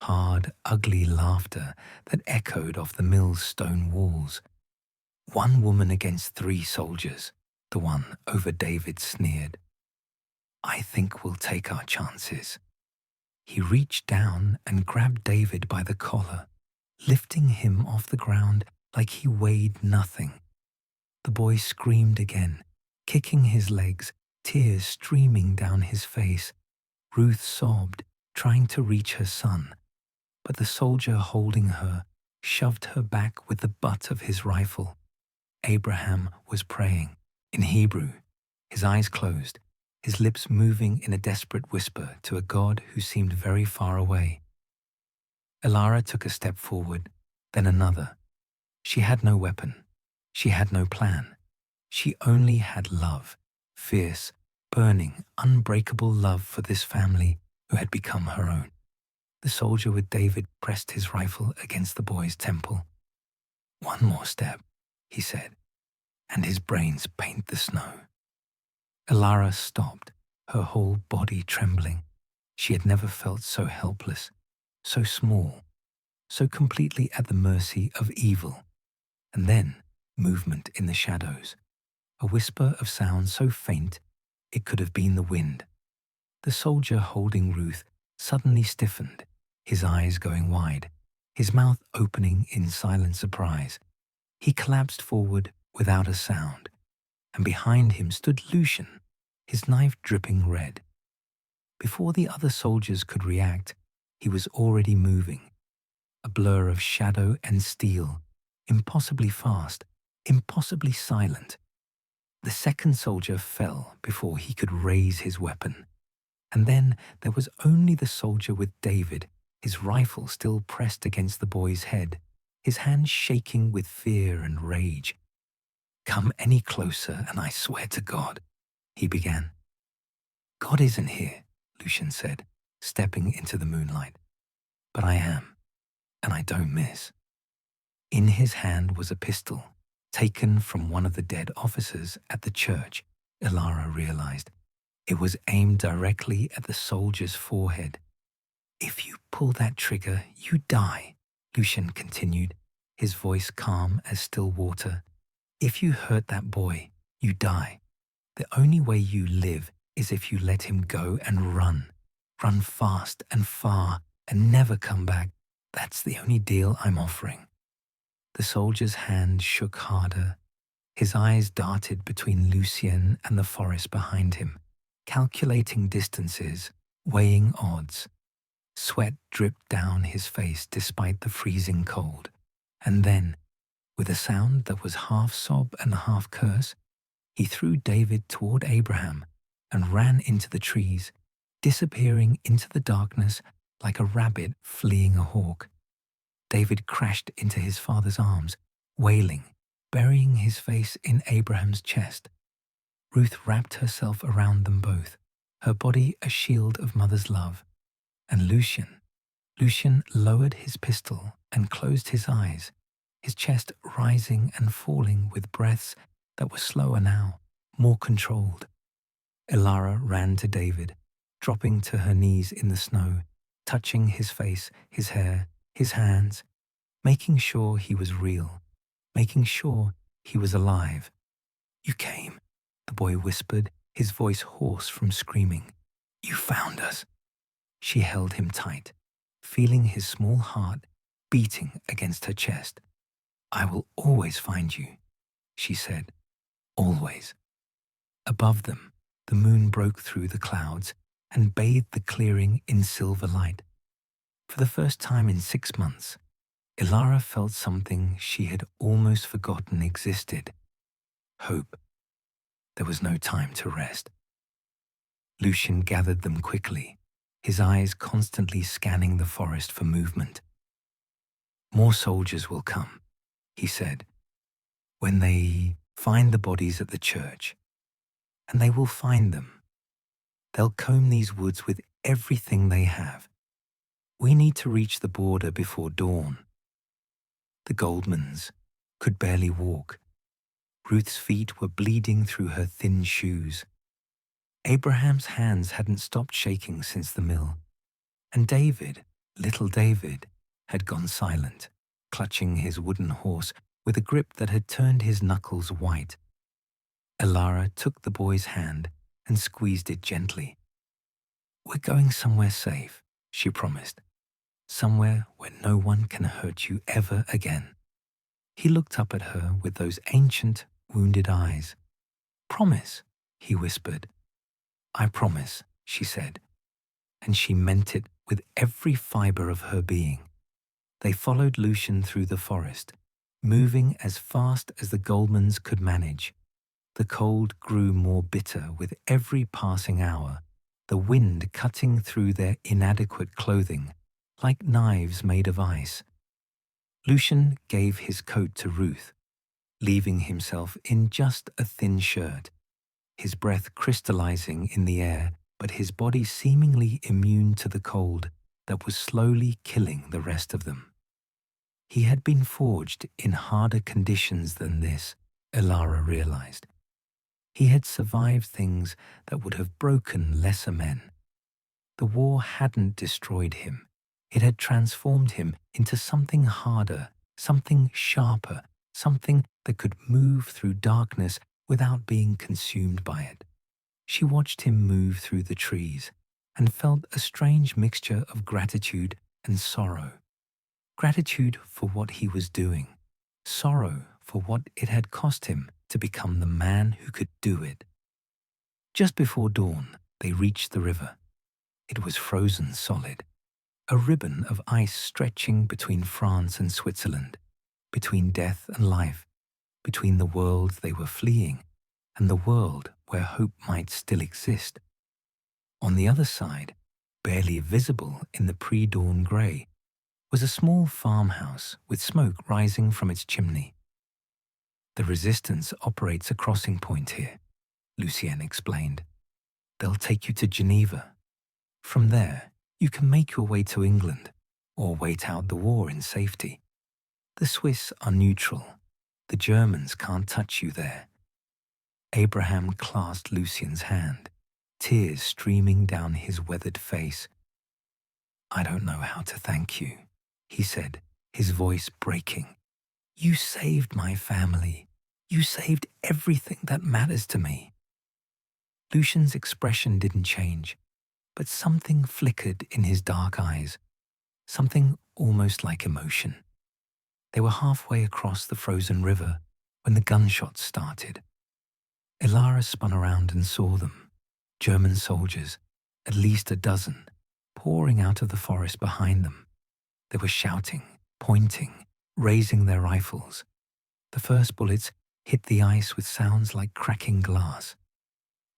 hard, ugly laughter that echoed off the mill's stone walls. 1 woman against 3 soldiers, the one over David sneered. I think we'll take our chances. He reached down and grabbed David by the collar, lifting him off the ground like he weighed nothing. The boy screamed again, kicking his legs, tears streaming down his face. Ruth sobbed, trying to reach her son, but the soldier holding her shoved her back with the butt of his rifle. Abraham was praying, in Hebrew, his eyes closed, his lips moving in a desperate whisper to a God who seemed very far away. Elara took a step forward, then another. She had no weapon. She had no plan. She only had love, fierce, burning, unbreakable love for this family who had become her own. The soldier with David pressed his rifle against the boy's temple. One more step, he said, and his brains paint the snow. Elara stopped, her whole body trembling. She had never felt so helpless, so small, so completely at the mercy of evil. And then, movement in the shadows, a whisper of sound so faint it could have been the wind. The soldier holding Ruth suddenly stiffened, his eyes going wide, his mouth opening in silent surprise. He collapsed forward without a sound, and behind him stood Lucian, his knife dripping red. Before the other soldiers could react, he was already moving, a blur of shadow and steel, impossibly fast, impossibly silent. The 2nd soldier fell before he could raise his weapon. And then there was only the soldier with David, his rifle still pressed against the boy's head, his hands shaking with fear and rage. Come any closer and I swear to God, he began. God isn't here, Lucian said, stepping into the moonlight. But I am, and I don't miss. In his hand was a pistol, taken from one of the dead officers at the church, Elara realized. It was aimed directly at the soldier's forehead. If you pull that trigger, you die, Lucian continued, his voice calm as still water. If you hurt that boy, you die. The only way you live is if you let him go and run. Run fast and far and never come back. That's the only deal I'm offering. The soldier's hand shook harder. His eyes darted between Lucien and the forest behind him, calculating distances, weighing odds. Sweat dripped down his face despite the freezing cold. And then, with a sound that was half sob and half curse, he threw David toward Abraham and ran into the trees, disappearing into the darkness like a rabbit fleeing a hawk. David crashed into his father's arms, wailing, burying his face in Abraham's chest. Ruth wrapped herself around them both, her body a shield of mother's love. And Lucian lowered his pistol and closed his eyes, his chest rising and falling with breaths that were slower now, more controlled. Elara ran to David, dropping to her knees in the snow, touching his face, his hair, his hands, making sure he was real, making sure he was alive. You came, the boy whispered, his voice hoarse from screaming. You found us. She held him tight, feeling his small heart beating against her chest. I will always find you, she said. Always. Above them, the moon broke through the clouds and bathed the clearing in silver light. For the first time in 6 months, Elara felt something she had almost forgotten existed. Hope. There was no time to rest. Lucian gathered them quickly, his eyes constantly scanning the forest for movement. More soldiers will come, he said, when they find the bodies at the church. And they will find them. They'll comb these woods with everything they have. We need to reach the border before dawn. The Goldmans could barely walk. Ruth's feet were bleeding through her thin shoes. Abraham's hands hadn't stopped shaking since the mill. And David, little David, had gone silent, clutching his wooden horse with a grip that had turned his knuckles white. Elara took the boy's hand and squeezed it gently. We're going somewhere safe, she promised. Somewhere where no one can hurt you ever again. He looked up at her with those ancient, wounded eyes. Promise, he whispered. I promise, she said. And she meant it with every fiber of her being. They followed Lucian through the forest, moving as fast as the Goldmans could manage. The cold grew more bitter with every passing hour, the wind cutting through their inadequate clothing, like knives made of ice. Lucian gave his coat to Ruth, leaving himself in just a thin shirt, his breath crystallizing in the air, but his body seemingly immune to the cold that was slowly killing the rest of them. He had been forged in harder conditions than this, Elara realized. He had survived things that would have broken lesser men. The war hadn't destroyed him. It had transformed him into something harder, something sharper, something that could move through darkness without being consumed by it. She watched him move through the trees and felt a strange mixture of gratitude and sorrow. Gratitude for what he was doing, sorrow for what it had cost him to become the man who could do it. Just before dawn, they reached the river. It was frozen solid, a ribbon of ice stretching between France and Switzerland, between death and life, between the world they were fleeing and the world where hope might still exist. On the other side, barely visible in the pre-dawn grey, was a small farmhouse with smoke rising from its chimney. The resistance operates a crossing point here, Lucienne explained. "They'll take you to Geneva. From there, you can make your way to England or wait out the war in safety. The Swiss are neutral. The Germans can't touch you there." Abraham clasped Lucien's hand, tears streaming down his weathered face. "I don't know how to thank you," he said, his voice breaking. "You saved my family. You saved everything that matters to me." Lucien's expression didn't change, but something flickered in his dark eyes, something almost like emotion. They were halfway across the frozen river when the gunshots started. Elara spun around and saw them, German soldiers, at least a dozen, pouring out of the forest behind them. They were shouting, pointing, raising their rifles. The first bullets hit the ice with sounds like cracking glass.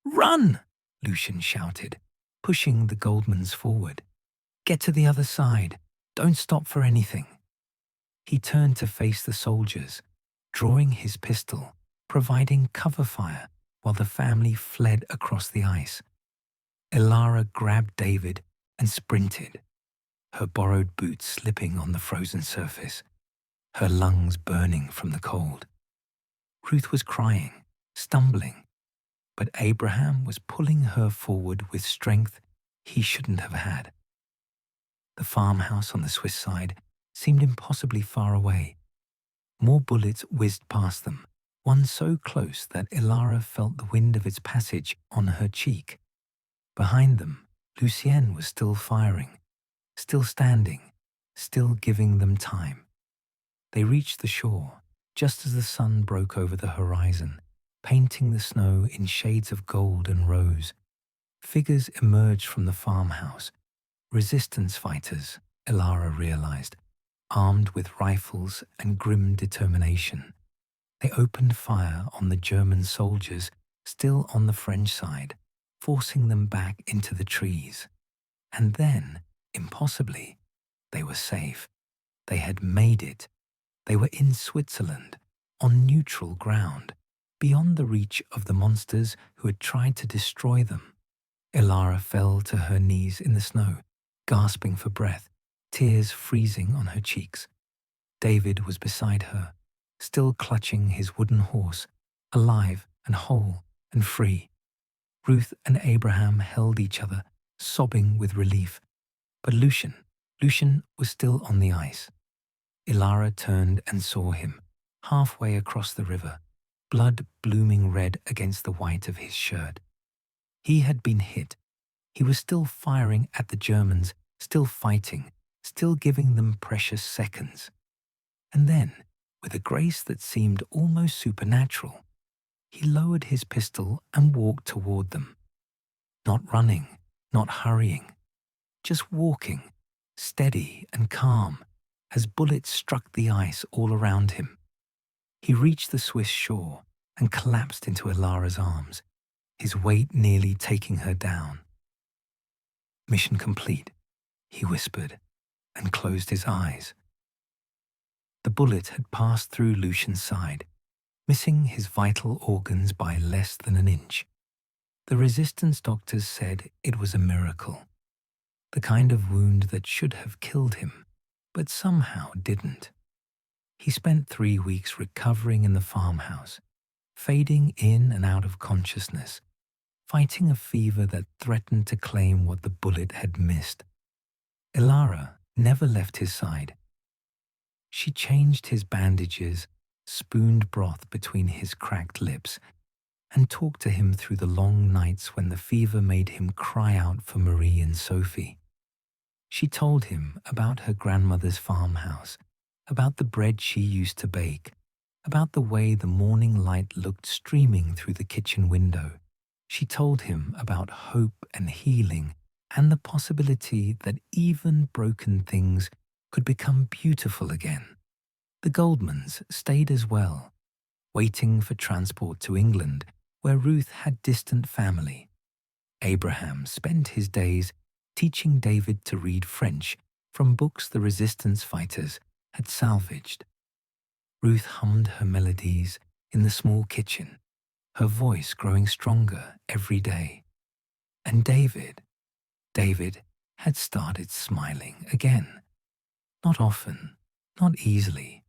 "Run!" Lucien shouted, pushing the Goldmans forward. "Get to the other side. Don't stop for anything." He turned to face the soldiers, drawing his pistol, providing cover fire while the family fled across the ice. Elara grabbed David and sprinted, her borrowed boots slipping on the frozen surface, her lungs burning from the cold. Ruth was crying, stumbling, but Abraham was pulling her forward with strength he shouldn't have had. The farmhouse on the Swiss side seemed impossibly far away. More bullets whizzed past them, one so close that Elara felt the wind of its passage on her cheek. Behind them, Lucienne was still firing, still standing, still giving them time. They reached the shore just as the sun broke over the horizon, painting the snow in shades of gold and rose. Figures emerged from the farmhouse, resistance fighters, Elara realized, armed with rifles and grim determination. They opened fire on the German soldiers still on the French side, forcing them back into the trees. And then, impossibly, they were safe. They had made it. They were in Switzerland, on neutral ground, beyond the reach of the monsters who had tried to destroy them. Elara fell to her knees in the snow, gasping for breath, tears freezing on her cheeks. David was beside her, still clutching his wooden horse, alive and whole and free. Ruth and Abraham held each other, sobbing with relief. But Lucien was still on the ice. Elara turned and saw him, halfway across the river, blood blooming red against the white of his shirt. He had been hit. He was still firing at the Germans, still fighting, still giving them precious seconds. And then, with a grace that seemed almost supernatural, he lowered his pistol and walked toward them. Not running, not hurrying, just walking, steady and calm, as bullets struck the ice all around him. He reached the Swiss shore and collapsed into Elara's arms, his weight nearly taking her down. "Mission complete," he whispered, and closed his eyes. The bullet had passed through Lucien's side, missing his vital organs by less than an inch. The resistance doctors said it was a miracle, the kind of wound that should have killed him, but somehow didn't. He spent 3 weeks recovering in the farmhouse, fading in and out of consciousness, fighting a fever that threatened to claim what the bullet had missed. Elara never left his side. She changed his bandages, spooned broth between his cracked lips, and talked to him through the long nights when the fever made him cry out for Marie and Sophie. She told him about her grandmother's farmhouse, about the bread she used to bake, about the way the morning light looked streaming through the kitchen window. She told him about hope and healing and the possibility that even broken things could become beautiful again. The Goldmans stayed as well, waiting for transport to England, where Ruth had distant family. Abraham spent his days teaching David to read French from books the resistance fighters had salvaged. Ruth hummed her melodies in the small kitchen, her voice growing stronger every day. And David had started smiling again. Not often, not easily,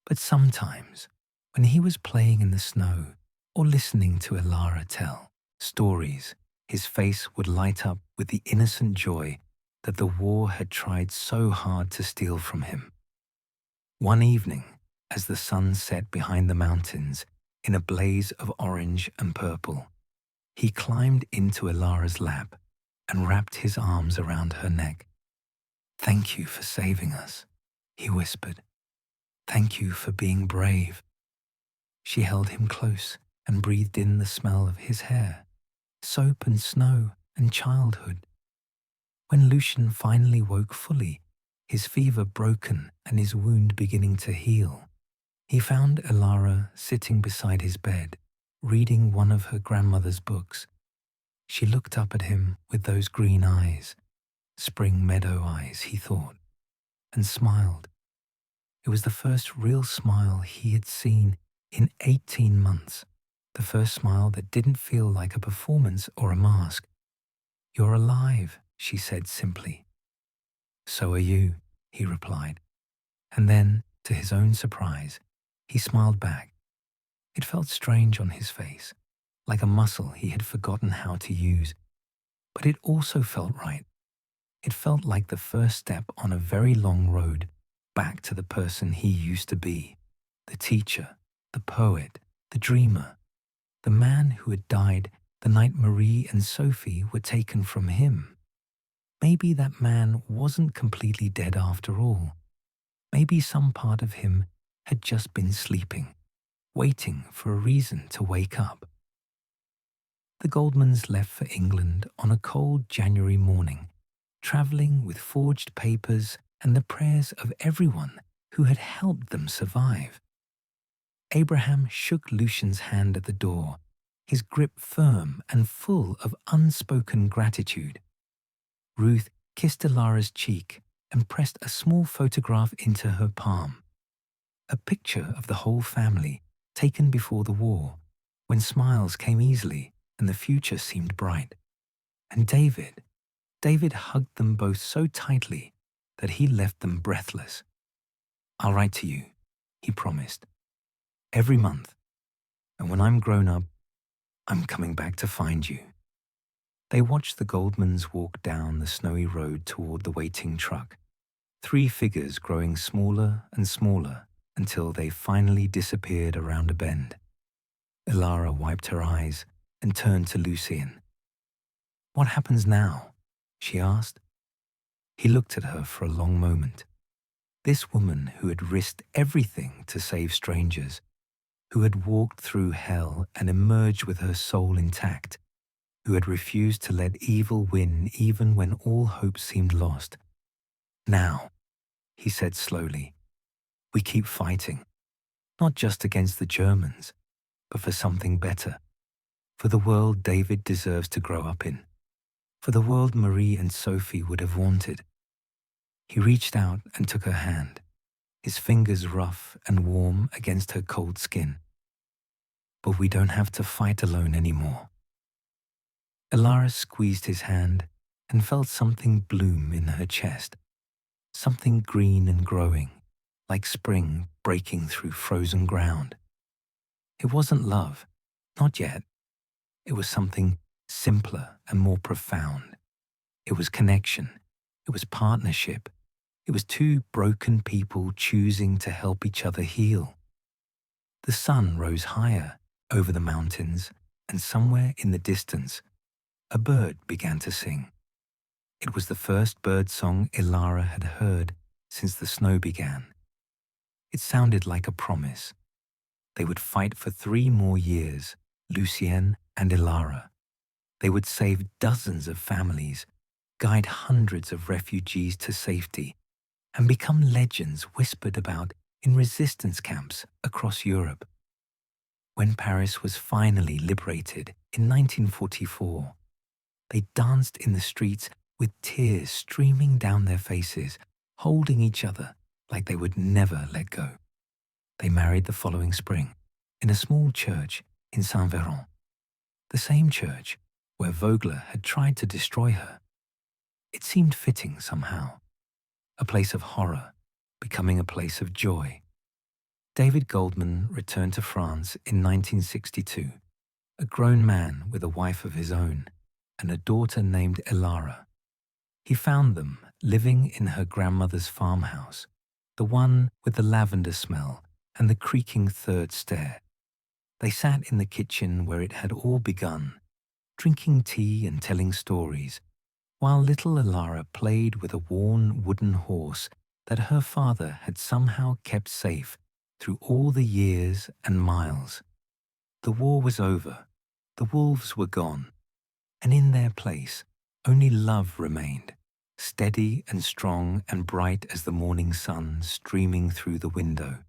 but sometimes, when he was playing in the snow or listening to Elara tell stories, his face would light up with the innocent joy that the war had tried so hard to steal from him. One evening, as the sun set behind the mountains in a blaze of orange and purple, he climbed into Elara's lap and wrapped his arms around her neck. "Thank you for saving us," he whispered. "Thank you for being brave." She held him close and breathed in the smell of his hair, soap and snow and childhood. When Lucien finally woke fully, his fever broken and his wound beginning to heal, he found Elara sitting beside his bed, reading one of her grandmother's books. She looked up at him with those green eyes, spring meadow eyes, he thought, and smiled. It was the first real smile he had seen in 18 months, the first smile that didn't feel like a performance or a mask. "You're alive," she said simply. "So are you," he replied. And then, to his own surprise, he smiled back. It felt strange on his face, like a muscle he had forgotten how to use. But it also felt right. It felt like the first step on a very long road back to the person he used to be, the teacher, the poet, the dreamer, the man who had died the night Marie and Sophie were taken from him. Maybe that man wasn't completely dead after all. Maybe some part of him had just been sleeping, waiting for a reason to wake up. The Goldmans left for England on a cold January morning, traveling with forged papers and the prayers of everyone who had helped them survive. Abraham shook Lucien's hand at the door, his grip firm and full of unspoken gratitude. Ruth kissed Elara's cheek and pressed a small photograph into her palm. A picture of the whole family, taken before the war, when smiles came easily and the future seemed bright. And David hugged them both so tightly that he left them breathless. "I'll write to you," he promised, "every month. And when I'm grown up, I'm coming back to find you." They watched the Goldmans walk down the snowy road toward the waiting truck, 3 figures growing smaller and smaller until they finally disappeared around a bend. Elara wiped her eyes and turned to Lucien. "What happens now?" she asked. He looked at her for a long moment. This woman who had risked everything to save strangers, who had walked through hell and emerged with her soul intact, who had refused to let evil win even when all hope seemed lost. "Now," he said slowly, "we keep fighting, not just against the Germans, but for something better, for the world David deserves to grow up in, for the world Marie and Sophie would have wanted." He reached out and took her hand, his fingers rough and warm against her cold skin. "But we don't have to fight alone anymore." Elara squeezed his hand and felt something bloom in her chest, something green and growing, like spring breaking through frozen ground. It wasn't love, not yet. It was something simpler and more profound. It was connection. It was partnership. It was 2 broken people choosing to help each other heal. The sun rose higher over the mountains, and somewhere in the distance, a bird began to sing. It was the first bird song Elara had heard since the snow began. It sounded like a promise. They would fight for 3 more years, Lucien and Elara. They would save dozens of families, guide hundreds of refugees to safety, and become legends whispered about in resistance camps across Europe. When Paris was finally liberated in 1944, they danced in the streets with tears streaming down their faces, holding each other like they would never let go. They married the following spring in a small church in Saint-Véran, the same church where Vogler had tried to destroy her. It seemed fitting somehow, a place of horror becoming a place of joy. David Goldman returned to France in 1962, a grown man with a wife of his own and a daughter named Elara. He found them living in her grandmother's farmhouse, the one with the lavender smell and the creaking third stair. They sat in the kitchen where it had all begun, drinking tea and telling stories, while little Elara played with a worn wooden horse that her father had somehow kept safe through all the years and miles. The war was over, the wolves were gone, and in their place only love remained, steady and strong and bright as the morning sun streaming through the window.